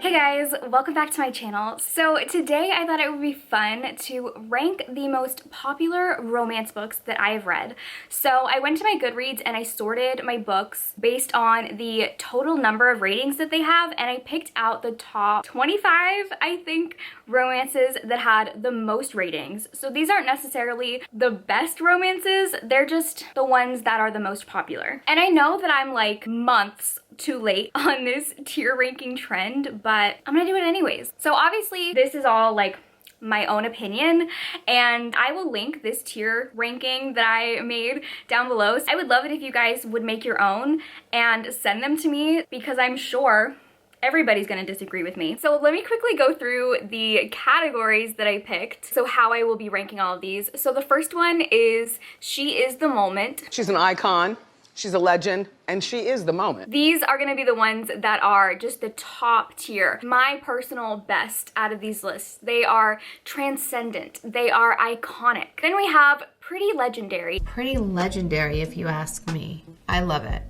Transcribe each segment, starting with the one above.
Hey guys, welcome back to my channel. So today I thought it would be fun to rank the most popular romance books that I have read. So I went to my Goodreads and I sorted my books based on the total number of ratings that they have, and I picked out the top 25, I think, romances that had the most ratings. So these aren't necessarily the best romances, they're just the ones that are the most popular. And I know that I'm like months too late on this tier ranking trend, but I'm gonna do it anyways. So obviously this is all like my own opinion, and I will link this tier ranking that I made down below. So I would love it if you guys would make your own and send them to me, because I'm sure everybody's gonna disagree with me. So let me quickly go through the categories that I picked, so how I will be ranking all of these. So the first one is She Is the Moment. She's an icon. She's a legend, and she is the moment. These are gonna be the ones that are just the top tier. My personal best out of these lists. They are transcendent. They are iconic. Then we have Pretty Legendary. Pretty legendary, if you ask me. I love it.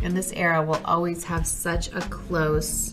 And this era will always have such a close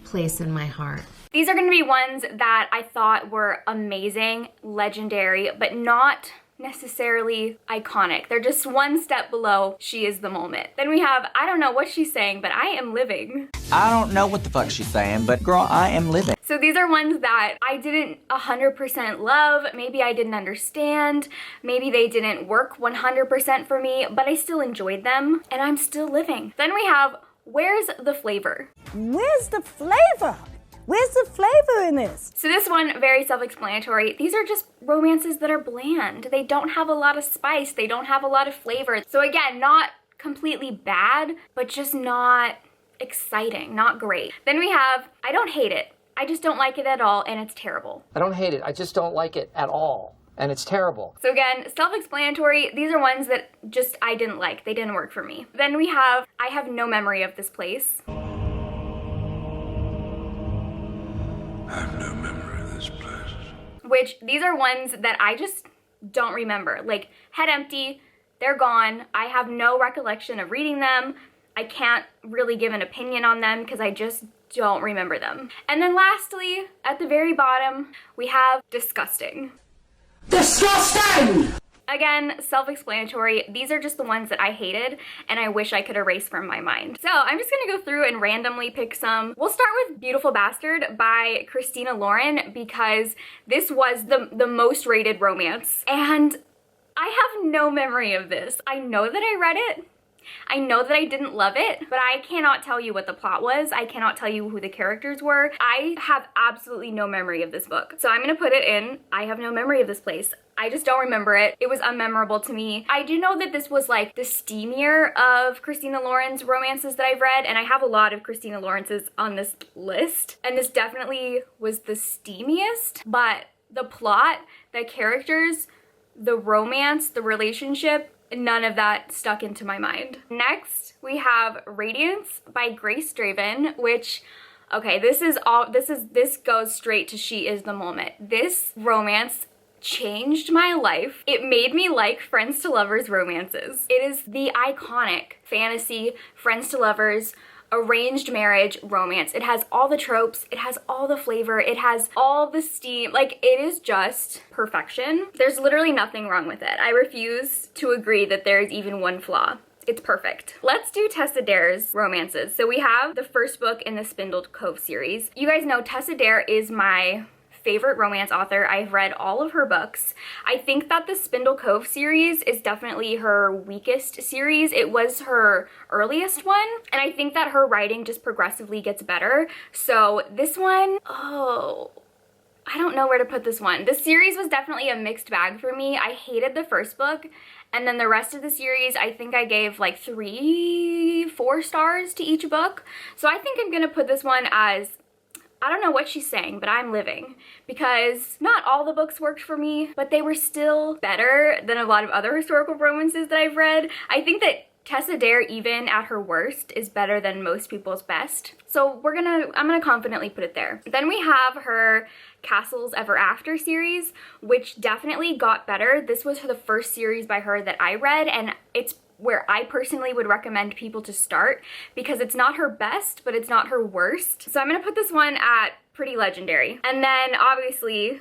place in my heart. These are gonna be ones that I thought were amazing, legendary, but not necessarily iconic. They're just one step below She Is the Moment. Then we have I Don't Know What She's Saying, But I Am Living. I don't know what the fuck she's saying, but girl, I am living. So these are ones that I didn't 100% love, maybe I didn't understand, maybe they didn't work 100% for me, but I still enjoyed them, and I'm still living. Then we have Where's the Flavor? Where's the flavor? Where's the flavor in this? So this one, very self-explanatory. These are just romances that are bland. They don't have a lot of spice. They don't have a lot of flavor. So again, not completely bad, but just not exciting, not great. Then we have I Don't Hate It. I just don't like it at all, and it's terrible. I don't hate it. I just don't like it at all. And it's terrible. So again, self-explanatory. These are ones that just I didn't like. They didn't work for me. Then we have I Have No Memory of This Place. I have no memory of this place. Which, these are ones that I just don't remember. Like, head empty, they're gone. I have no recollection of reading them. I can't really give an opinion on them because I just don't remember them. And then lastly, at the very bottom, we have Disgusting. Disgusting! Again, self-explanatory. These are just the ones that I hated and I wish I could erase from my mind. So I'm just gonna go through and randomly pick some. We'll start with Beautiful Bastard by Christina Lauren, because this was the most rated romance. And I have no memory of this. I know that I read it. I know that I didn't love it, but I cannot tell you what the plot was. I cannot tell you who the characters were. I have absolutely no memory of this book. So I'm gonna put it in I Have No Memory of This Place. I just don't remember it. It was unmemorable to me. I do know that this was like the steamier of Christina Lauren's romances that I've read, and I have a lot of Christina Lauren's on this list, and this definitely was the steamiest, but the plot, the characters, the romance, the relationship, none of that stuck into my mind. Next, we have Radiance by Grace Draven, which, okay, this goes straight to She Is the Moment. This romance changed my life. It made me like friends to lovers romances. It is the iconic fantasy friends to lovers arranged marriage romance. It has all the tropes, it has all the flavor, it has all the steam. Like, it is just perfection. There's literally nothing wrong with it. I refuse to agree that there is even one flaw. It's perfect. Let's do Tessa Dare's romances. So we have the first book in the Spindle Cove series. You guys know Tessa Dare is my favorite romance author. I've read all of her books. I think that the Spindle Cove series is definitely her weakest series. It was her earliest one, and I think that her writing just progressively gets better. So this one, oh, I don't know where to put this one. The series was definitely a mixed bag for me. I hated the first book, and then the rest of the series, I think I gave like 3-4 stars to each book. So I think I'm gonna put this one as I Don't Know What She's Saying, But I'm Living, because not all the books worked for me, but they were still better than a lot of other historical romances that I've read. I think that Tessa Dare, even at her worst, is better than most people's best. So I'm gonna confidently put it there. Then we have her Castles Ever After series, which definitely got better. This was the first series by her that I read, and it's where I personally would recommend people to start because it's not her best, but it's not her worst. So I'm gonna put this one at pretty legendary. And then obviously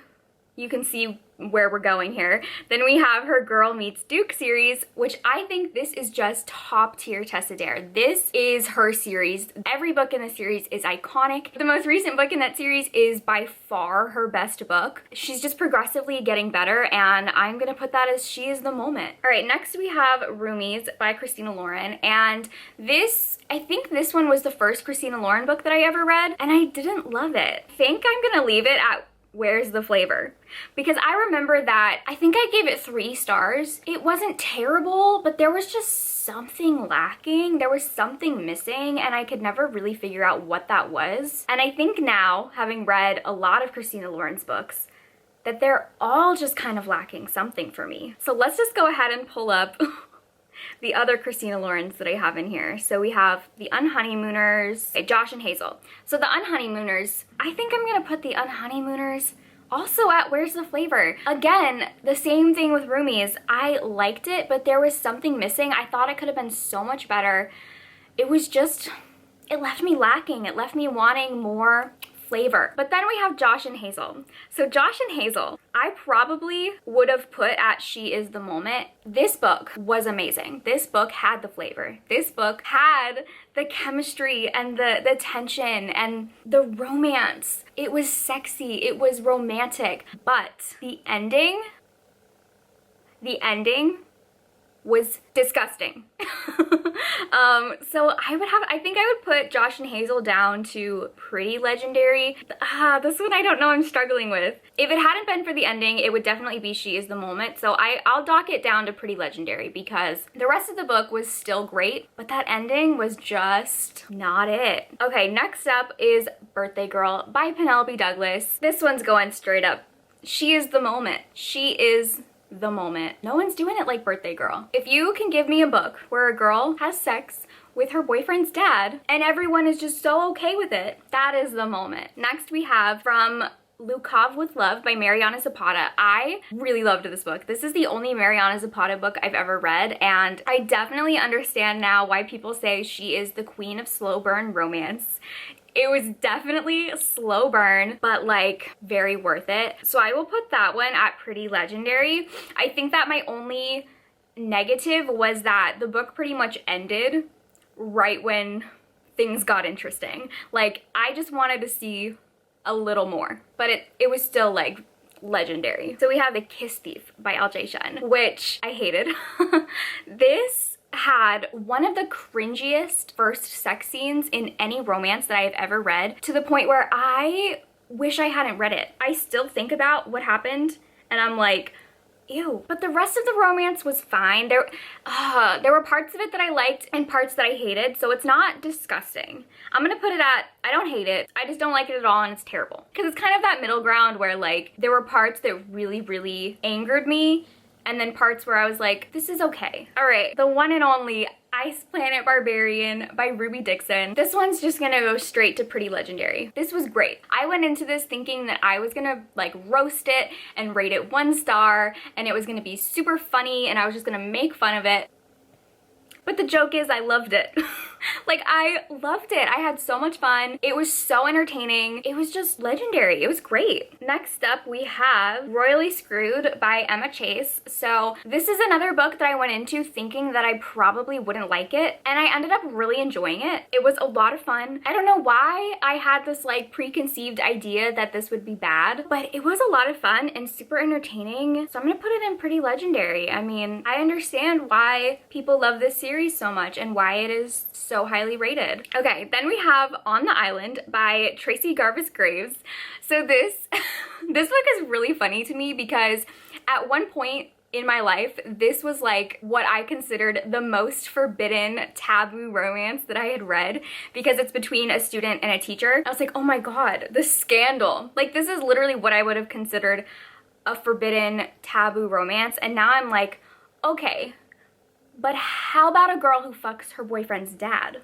you can see where we're going here. Then we have her Girl Meets Duke series, which I think this is just top tier Tessa Dare. This is her series. Every book in the series is iconic. The most recent book in that series is by far her best book. She's just progressively getting better, and I'm gonna put that as she is the moment. All right, next we have Roomies by Christina Lauren, and this, I think this one was the first Christina Lauren book that I ever read, and I didn't love it. I think I'm gonna leave it at Where's the Flavor? Because I remember that, I think I gave it 3 stars. It wasn't terrible, but there was just something lacking. There was something missing, and I could never really figure out what that was. And I think now, having read a lot of Christina Lauren's books, that they're all just kind of lacking something for me. So let's just go ahead and pull up the other Christina Laurens that I have in here. So we have The Unhoneymooners, Josh and Hazel. So The Unhoneymooners, I think I'm gonna put The Unhoneymooners also at Where's the Flavor? Again, the same thing with Roomies. I liked it, but there was something missing. I thought it could have been so much better. It was just, it left me lacking. It left me wanting more flavor. But then we have Josh and Hazel. So Josh and Hazel, I probably would have put at She Is the Moment. This book was amazing. This book had the flavor. This book had the chemistry and the tension and the romance. It was sexy. It was romantic. But the ending was disgusting. So I think I would put Josh and Hazel down to pretty legendary. This one I don't know, I'm struggling with. If it hadn't been for the ending, it would definitely be She Is the Moment. So I'll dock it down to pretty legendary because the rest of the book was still great, but that ending was just not it. Okay, next up is Birthday Girl by Penelope Douglas. This one's going straight up. She is the moment. She is the moment. No one's doing it like Birthday Girl. If you can give me a book where a girl has sex with her boyfriend's dad and everyone is just so okay with it, that is the moment. Next we have From Lukov with Love by Mariana Zapata. I really loved this book. This is the only Mariana Zapata book I've ever read, and I definitely understand now why people say she is the queen of slow burn romance. It was definitely a slow burn, but like very worth it. So I will put that one at pretty legendary. I think that my only negative was that the book pretty much ended right when things got interesting. Like I just wanted to see a little more, but it was still like legendary. So we have The Kiss Thief by L.J. Shen, which I hated. This had one of the cringiest first sex scenes in any romance that I have ever read, to the point where I wish I hadn't read it. I still think about what happened and I'm like, ew. But the rest of the romance was fine. There were parts of it that I liked and parts that I hated, so it's not disgusting. I'm gonna put it at, I don't hate it, I just don't like it at all and it's terrible. Because it's kind of that middle ground where like there were parts that really, really angered me, and then parts where I was like, this is okay. All right, the one and only Ice Planet Barbarian by Ruby Dixon. This one's just gonna go straight to pretty legendary. This was great. I went into this thinking that I was gonna like roast it and rate it 1 star, and it was gonna be super funny and I was just gonna make fun of it. But the joke is I loved it. Like I loved it. I had so much fun. It was so entertaining. It was just legendary. It was great. Next up we have Royally Screwed by Emma Chase. So this is another book that I went into thinking that I probably wouldn't like it, and I ended up really enjoying it. It was a lot of fun. I don't know why I had this like preconceived idea that this would be bad, but it was a lot of fun and super entertaining. So I'm gonna put it in pretty legendary. I mean, I understand why people love this series so much and why it is so highly rated. Okay, then we have On the Island by Tracy Garvis Graves. So this book is really funny to me because at one point in my life, this was like what I considered the most forbidden taboo romance that I had read, because it's between a student and a teacher. I was like, oh my god, the scandal. Like this is literally what I would have considered a forbidden taboo romance, and now I'm like, okay, but how about a girl who fucks her boyfriend's dad?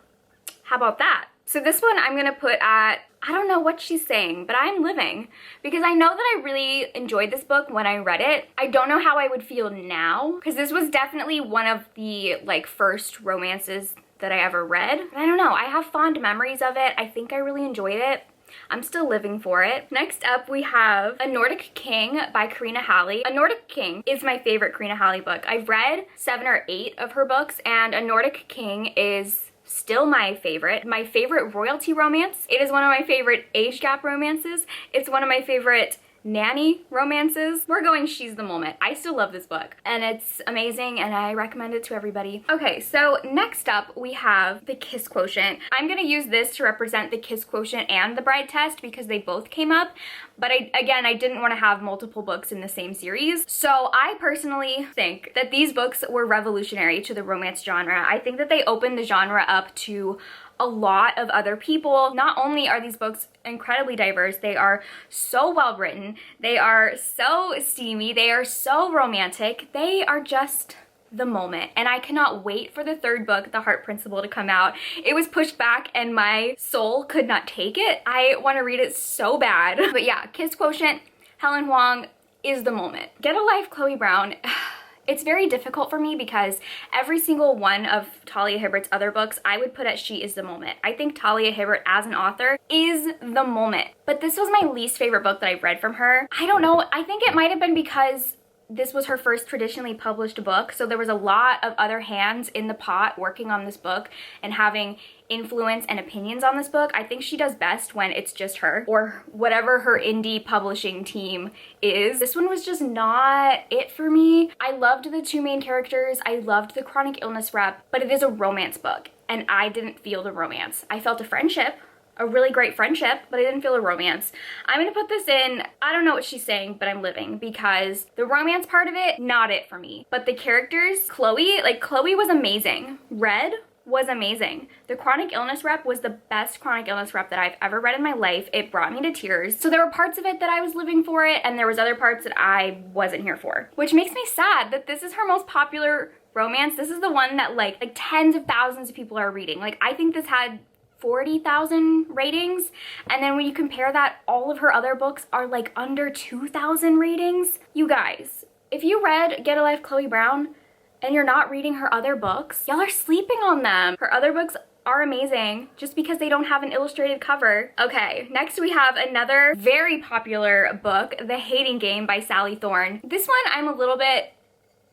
How about that? So this one I'm gonna put at, I don't know what she's saying, but I'm living, because I know that I really enjoyed this book when I read it. I don't know how I would feel now, because this was definitely one of the like first romances that I ever read. But I don't know, I have fond memories of it. I think I really enjoyed it. I'm still living for it. Next up, we have A Nordic King by Karina Halley. A Nordic King is my favorite Karina Halley book. I've read 7 or 8 of her books, and A Nordic King is still my favorite. My favorite royalty romance. It is one of my favorite age gap romances. It's one of my favorite nanny romances. We're going She's the Moment. I still love this book and it's amazing and I recommend it to everybody. Okay, so next up we have The Kiss Quotient. I'm gonna use this to represent The Kiss Quotient and The Bride Test because they both came up, but I didn't want to have multiple books in the same series. So I personally think that these books were revolutionary to the romance genre. I think that they opened the genre up to a lot of other people. Not only are these books incredibly diverse, they are so well written, they are so steamy, they are so romantic, they are just the moment. And I cannot wait for the 3rd book, The Heart Principle, to come out. It was pushed back and my soul could not take it. I want to read it so bad. But yeah, Kiss Quotient, Helen Huang is the moment. Get a Life, Chloe Brown. It's very difficult for me because every single one of Talia Hibbert's other books I would put at She is the Moment. I think Talia Hibbert as an author is the moment. But this was my least favorite book that I've read from her. I don't know, I think it might have been because this was her first traditionally published book, so there was a lot of other hands in the pot working on this book and having influence and opinions on this book. I think she does best when it's just her or whatever her indie publishing team is. This one was just not it for me. I loved the 2 main characters. I loved the chronic illness rep, but it is a romance book and I didn't feel the romance. I felt a friendship, a really great friendship, but I didn't feel a romance. I'm gonna put this in, I don't know what she's saying, but I'm living, because the romance part of it, not it for me. But the characters, Chloe was amazing. Red was amazing. The chronic illness rep was the best chronic illness rep that I've ever read in my life. It brought me to tears. So there were parts of it that I was living for it, and there was other parts that I wasn't here for. Which makes me sad that this is her most popular romance. This is the one that like tens of thousands of people are reading. Like, I think this had 40,000 ratings, and then when you compare that, all of her other books are like under 2,000 ratings. You guys, if you read Get a Life, Chloe Brown, and you're not reading her other books, y'all are sleeping on them. Her other books are amazing just because they don't have an illustrated cover. Okay, next we have another very popular book, The Hating Game by Sally Thorne. This one I'm a little bit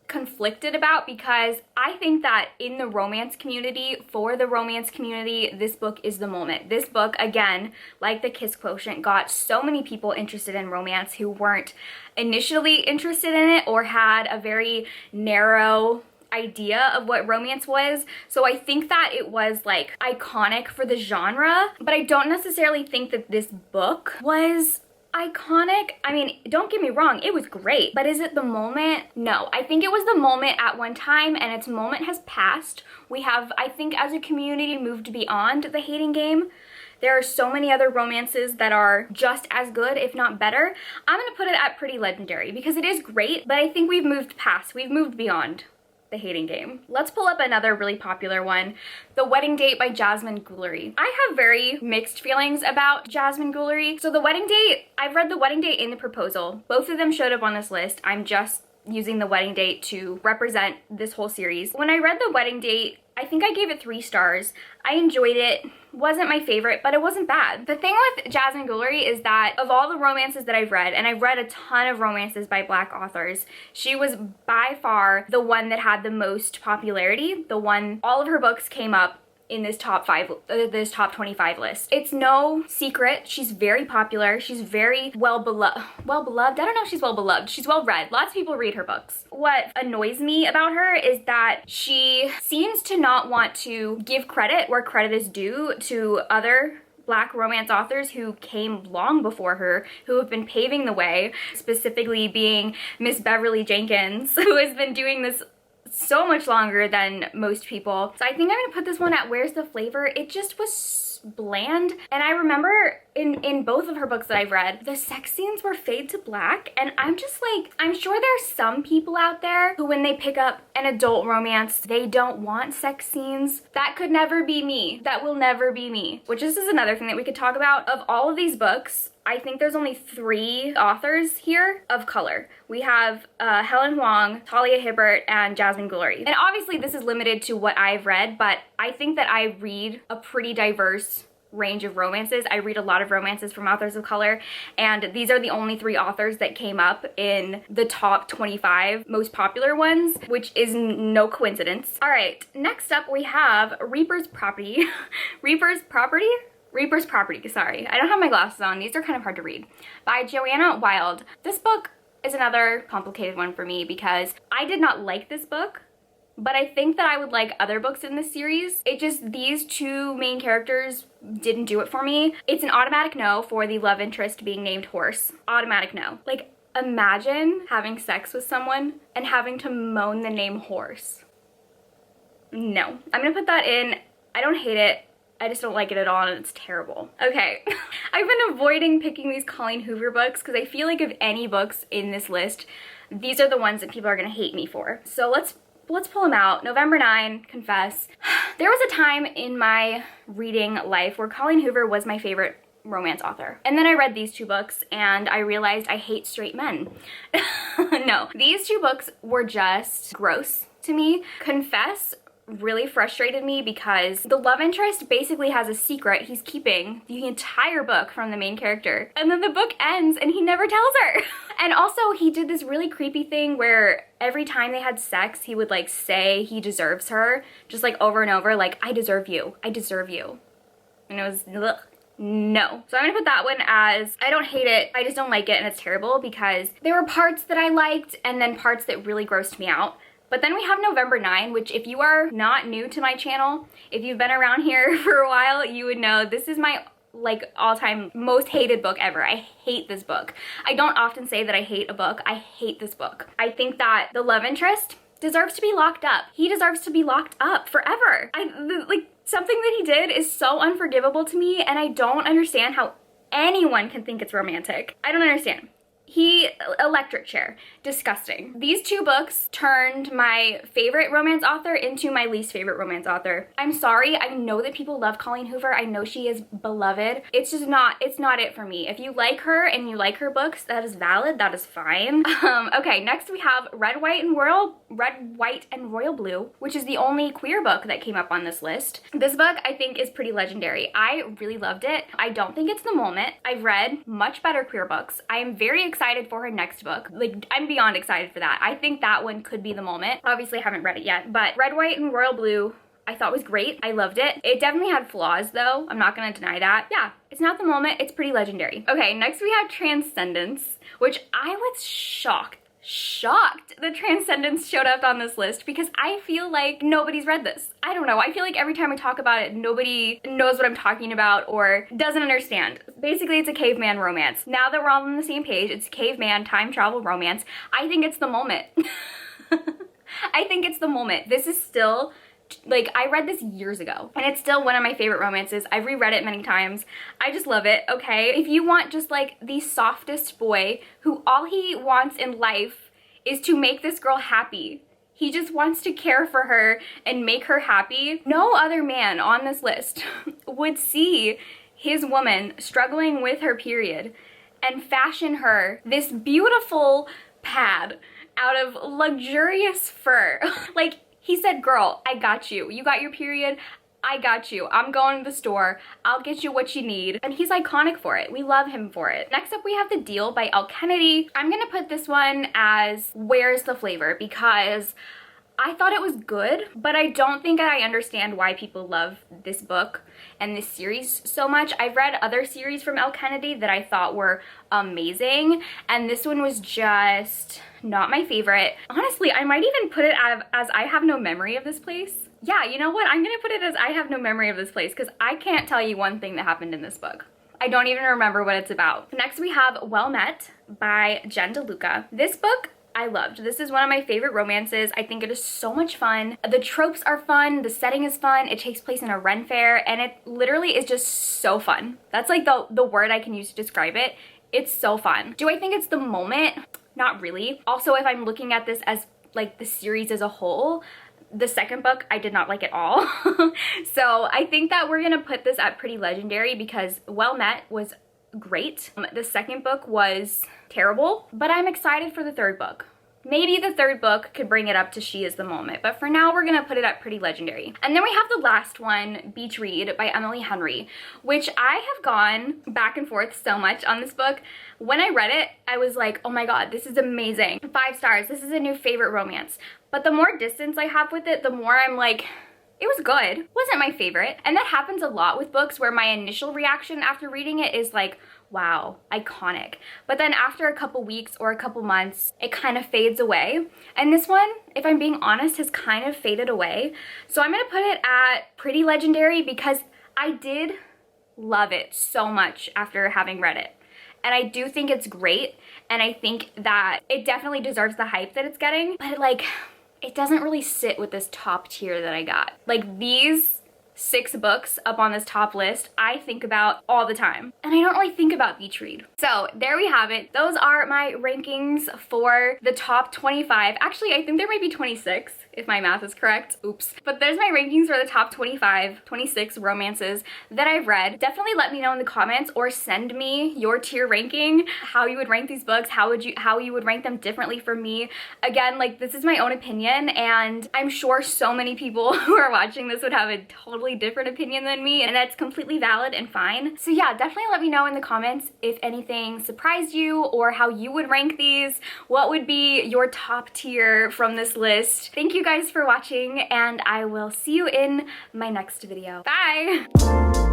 conflicted about because I think that in the romance community, for the romance community, this book is the moment. This book, again, like The Kiss Quotient, got so many people interested in romance who weren't initially interested in it or had a very narrow idea of what romance was. So I think that it was like iconic for the genre, but I don't necessarily think that this book was iconic. I mean, don't get me wrong, it was great, but is it the moment? No, I think it was the moment at one time and its moment has passed. We have, I think, as a community moved beyond The Hating Game. There are so many other romances that are just as good, if not better. I'm gonna put it at Pretty Legendary because it is great, but I think we've moved beyond The Hating Game. Let's pull up another really popular one, The Wedding Date by Jasmine Guillory. I have very mixed feelings about Jasmine Guillory. So The Wedding Date, I've read The Wedding Date and The Proposal. Both of them showed up on this list. I'm just using The Wedding Date to represent this whole series. When I read The Wedding Date, I think I gave it 3 stars. I enjoyed it. Wasn't my favorite, but it wasn't bad. The thing with Jasmine Guillory is that of all the romances that I've read, and I've read a ton of romances by Black authors, she was by far the one that had the most popularity. The one, all of her books came up in this top 25 list. It's no secret, she's very popular. She's very well beloved. I don't know if she's well beloved. She's well read. Lots of people read her books. What annoys me about her is that she seems to not want to give credit where credit is due to other Black romance authors who came long before her, who have been paving the way, specifically being Miss Beverly Jenkins, who has been doing this so much longer than most people. So I think I'm gonna put this one at Where's the Flavor? It just was just bland. And I remember in both of her books that I've read, the sex scenes were fade to black, and I'm just like, I'm sure there's some people out there who when they pick up an adult romance, they don't want sex scenes. That could never be me. That will never be me. Which this is another thing that we could talk about. Of all of these books, I think there's only 3 authors here of color. We have Helen Huang, Talia Hibbert, and Jasmine Guillory. And obviously this is limited to what I've read, but I think that I read a pretty diverse range of romances. I read a lot of romances from authors of color, and these are the only 3 authors that came up in the top 25 most popular ones, which is no coincidence. All right, next up we have Reaper's Property. Reaper's Property, sorry. I don't have my glasses on. These are kind of hard to read. By Joanna Wild. This book is another complicated one for me because I did not like this book, but I think that I would like other books in this series. It just, these 2 main characters didn't do it for me. It's an automatic no for the love interest being named Horse. Automatic no. Like, imagine having sex with someone and having to moan the name Horse. No. I'm gonna put that in. I don't hate it. I just don't like it at all, and it's terrible. Okay, I've been avoiding picking these Colleen Hoover books because I feel like of any books in this list, these are the ones that people are gonna hate me for. So let's pull them out. November 9, Confess. There was a time in my reading life where Colleen Hoover was my favorite romance author. And then I read these 2 books and I realized I hate straight men. No, these 2 books were just gross to me. Confess really frustrated me because the love interest basically has a secret he's keeping the entire book from the main character, and then the book ends and he never tells her. And also he did this really creepy thing where every time they had sex he would like say he deserves her, just like over and over, like, I deserve you, I deserve you. And it was ugh. No. So I'm gonna put that one as, I don't hate it, I just don't like it, and it's terrible because there were parts that I liked and then parts that really grossed me out. But then we have November 9, which if you are not new to my channel, if you've been around here for a while, you would know this is my like all-time most hated book ever. I hate this book. I don't often say that I hate a book. I hate this book. I think that the love interest deserves to be locked up. He deserves to be locked up forever. Like, something that he did is so unforgivable to me, and I don't understand how anyone can think it's romantic. I don't understand. Electric Chair, disgusting. These 2 books turned my favorite romance author into my least favorite romance author. I'm sorry, I know that people love Colleen Hoover. I know she is beloved. It's just not, it's not it for me. If you like her and you like her books, that is valid, that is fine. Okay, next we have Red, White, and Royal Blue, which is the only queer book that came up on this list. This book I think is pretty legendary. I really loved it. I don't think it's the moment. I've read much better queer books. I am very excited for her next book. Like, I'm beyond excited for that. I think that one could be the moment. Obviously I haven't read it yet, but Red, White, and Royal Blue I thought was great. I loved it. It definitely had flaws though. I'm not gonna deny that. Yeah, it's not the moment. It's pretty legendary. Okay, next we have Transcendence, which I was shocked that Transcendence showed up on this list because I feel like nobody's read this. I don't know. I feel like every time I talk about it, nobody knows what I'm talking about or doesn't understand. Basically, it's a caveman romance. Now that we're all on the same page, it's caveman time travel romance. I think it's the moment. I think it's the moment. This is still, like, I read this years ago and it's still one of my favorite romances. I've reread it many times. I just love it, okay? If you want just like the softest boy who all he wants in life is to make this girl happy, he just wants to care for her and make her happy, no other man on this list would see his woman struggling with her period and fashion her this beautiful pad out of luxurious fur. Like, he said, girl, I got you. You got your period, I got you. I'm going to the store. I'll get you what you need. And he's iconic for it. We love him for it. Next up, we have The Deal by Elle Kennedy. I'm gonna put this one as Where's the Flavor because I thought it was good, but I don't think I understand why people love this book and this series so much. I've read other series from Elle Kennedy that I thought were amazing, and this one was just not my favorite. Honestly, I might even put it as I have no memory of this place. Yeah, you know what? I'm gonna put it as I have no memory of this place because I can't tell you one thing that happened in this book. I don't even remember what it's about. Next we have Well Met by Jen DeLuca. This book I loved. This is one of my favorite romances. I think it is so much fun. The tropes are fun, the setting is fun, it takes place in a Ren fair, and it literally is just so fun. That's like the word I can use to describe it. It's so fun. Do I think it's the moment? Not really. Also, if I'm looking at this as like the series as a whole, the second book I did not like at all. So I think that we're gonna put this at pretty legendary because Well Met was great. The second book was terrible, but I'm excited for the third book. Maybe the third book could bring it up to She Is the Moment, but for now we're gonna put it at pretty legendary. And then we have the last one, Beach Read by Emily Henry, which I have gone back and forth so much on this book. When I read it, I was like, oh my god, this is amazing. 5 stars, this is a new favorite romance. But the more distance I have with it, the more I'm like, it was good. Wasn't my favorite. And that happens a lot with books where my initial reaction after reading it is like, wow, iconic. But then after a couple weeks or a couple months, it kind of fades away. And this one, if I'm being honest, has kind of faded away. So I'm gonna put it at pretty legendary because I did love it so much after having read it. And I do think it's great. And I think that it definitely deserves the hype that it's getting. But like, it doesn't really sit with this top tier that I got. Like these 6 books up on this top list I think about all the time, and I don't really think about Beach Read. So there we have it. Those are my rankings for the top 25. Actually, I think there might be 26 if my math is correct. Oops. But there's my rankings for the top 26 romances that I've read. Definitely let me know in the comments or send me your tier ranking, how you would rank these books, how you would rank them differently from me. Again, like this is my own opinion, and I'm sure so many people who are watching this would have a totally different opinion than me, and that's completely valid and fine. So yeah, definitely let me know in the comments if anything surprised you or how you would rank these. What would be your top tier from this list? Thank you guys for watching, and I will see you in my next video. Bye!